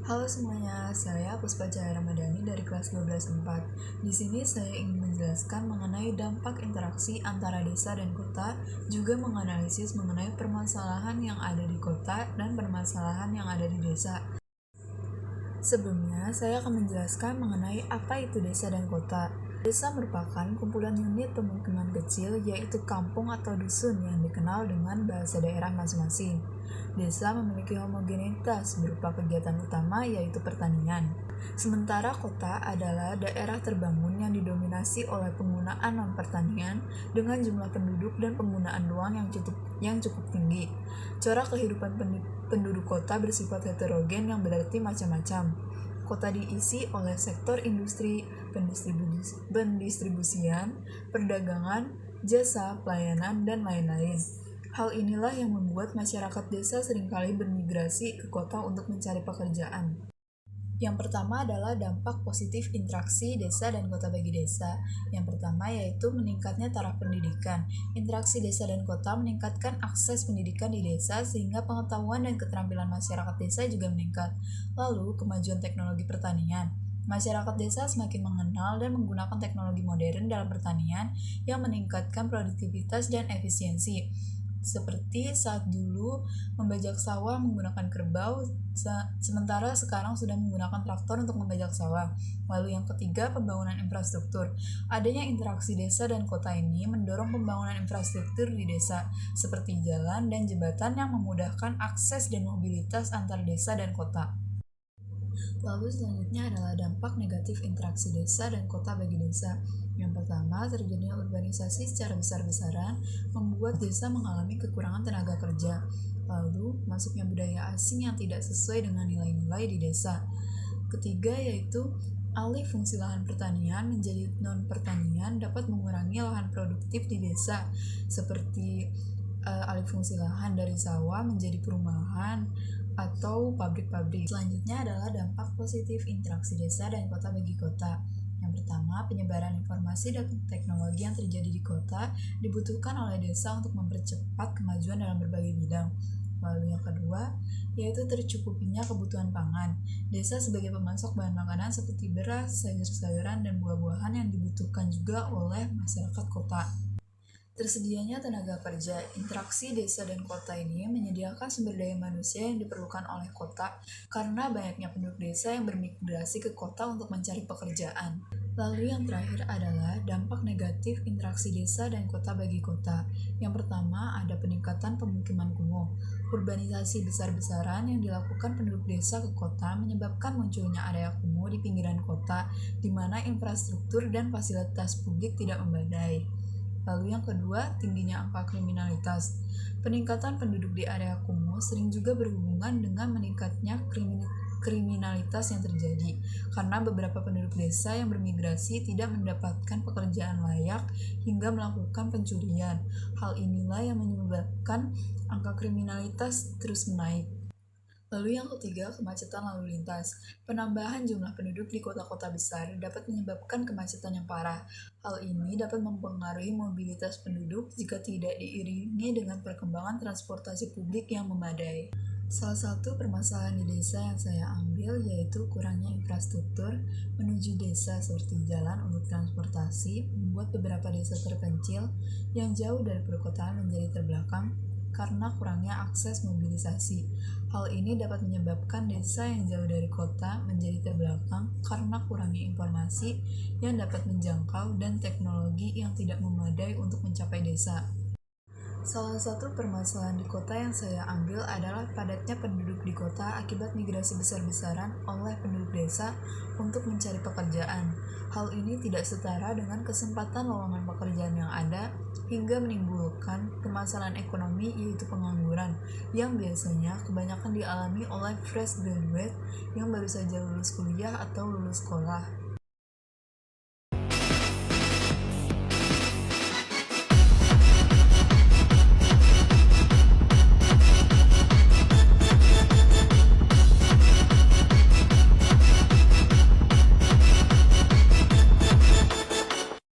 Halo semuanya, saya Puspa Cahaya Ramadhani dari kelas 12 4. Di sini saya ingin menjelaskan mengenai dampak interaksi antara desa dan kota, juga menganalisis mengenai permasalahan yang ada di kota dan permasalahan yang ada di desa. Sebelumnya, saya akan menjelaskan mengenai apa itu desa dan kota. Desa merupakan kumpulan unit pemukiman kecil, yaitu kampung atau dusun yang dikenal dengan bahasa daerah masing-masing. Desa memiliki homogenitas berupa kegiatan utama, yaitu pertanian. Sementara kota adalah daerah terbangun yang didominasi oleh penggunaan non-pertanian dengan jumlah penduduk dan penggunaan ruang yang cukup tinggi. Corak kehidupan penduduk kota bersifat heterogen yang berarti macam-macam. Kota diisi oleh sektor industri, pendistribusian, perdagangan, jasa, pelayanan, dan lain-lain. Hal inilah yang membuat masyarakat desa seringkali bermigrasi ke kota untuk mencari pekerjaan. Yang pertama adalah dampak positif interaksi desa dan kota bagi desa. Yang pertama yaitu meningkatnya taraf pendidikan. Interaksi desa dan kota meningkatkan akses pendidikan di desa sehingga pengetahuan dan keterampilan masyarakat desa juga meningkat. Lalu, kemajuan teknologi pertanian. Masyarakat desa semakin mengenal dan menggunakan teknologi modern dalam pertanian yang meningkatkan produktivitas dan efisiensi. Seperti saat dulu membajak sawah menggunakan kerbau, sementara sekarang sudah menggunakan traktor untuk membajak sawah. Lalu yang ketiga, pembangunan infrastruktur. Adanya interaksi desa dan kota ini mendorong pembangunan infrastruktur di desa, seperti jalan dan jembatan yang memudahkan akses dan mobilitas antar desa dan kota. Lalu selanjutnya adalah dampak negatif interaksi desa dan kota bagi desa. Yang pertama, terjadinya urbanisasi secara besar-besaran membuat desa mengalami kekurangan tenaga kerja. Lalu, masuknya budaya asing yang tidak sesuai dengan nilai-nilai di desa. Ketiga, yaitu alih fungsi lahan pertanian menjadi non-pertanian dapat mengurangi lahan produktif di desa, seperti alih fungsi lahan dari sawah menjadi perumahan atau pabrik-pabrik. Selanjutnya adalah dampak positif interaksi desa dan kota bagi kota. Yang pertama, penyebaran informasi dan teknologi yang terjadi di kota dibutuhkan oleh desa untuk mempercepat kemajuan dalam berbagai bidang. Lalu yang kedua, yaitu tercukupinya kebutuhan pangan. Desa sebagai pemasok bahan makanan seperti beras, sayur-sayuran, dan buah-buahan yang dibutuhkan juga oleh masyarakat kota. Tersedianya tenaga kerja. Interaksi desa dan kota ini menyediakan sumber daya manusia yang diperlukan oleh kota karena banyaknya penduduk desa yang bermigrasi ke kota untuk mencari pekerjaan. Lalu yang terakhir adalah dampak negatif interaksi desa dan kota bagi kota. Yang pertama ada peningkatan pemukiman kumuh. Urbanisasi besar-besaran yang dilakukan penduduk desa ke kota menyebabkan munculnya area kumuh di pinggiran kota, di mana infrastruktur dan fasilitas publik tidak memadai. Lalu yang kedua, tingginya angka kriminalitas. Peningkatan penduduk di area kumuh sering juga berhubungan dengan meningkatnya kriminalitas yang terjadi, karena beberapa penduduk desa yang bermigrasi tidak mendapatkan pekerjaan layak hingga melakukan pencurian. Hal inilah yang menyebabkan angka kriminalitas terus menaik. Lalu yang ketiga, kemacetan lalu lintas. Penambahan jumlah penduduk di kota-kota besar dapat menyebabkan kemacetan yang parah. Hal ini dapat mempengaruhi mobilitas penduduk jika tidak diiringi dengan perkembangan transportasi publik yang memadai. Salah satu permasalahan di desa yang saya ambil yaitu kurangnya infrastruktur menuju desa seperti jalan untuk transportasi membuat beberapa desa terpencil yang jauh dari perkotaan menjadi terbelakang karena kurangnya akses mobilisasi. Hal ini dapat menyebabkan desa yang jauh dari kota menjadi terbelakang karena kurangnya informasi yang dapat menjangkau dan teknologi yang tidak memadai untuk mencapai desa. Salah satu permasalahan di kota yang saya ambil adalah padatnya penduduk di kota akibat migrasi besar-besaran oleh penduduk desa untuk mencari pekerjaan. Hal ini tidak setara dengan kesempatan lowongan pekerjaan yang ada hingga menimbulkan permasalahan ekonomi yaitu pengangguran yang biasanya kebanyakan dialami oleh fresh graduate yang baru saja lulus kuliah atau lulus sekolah.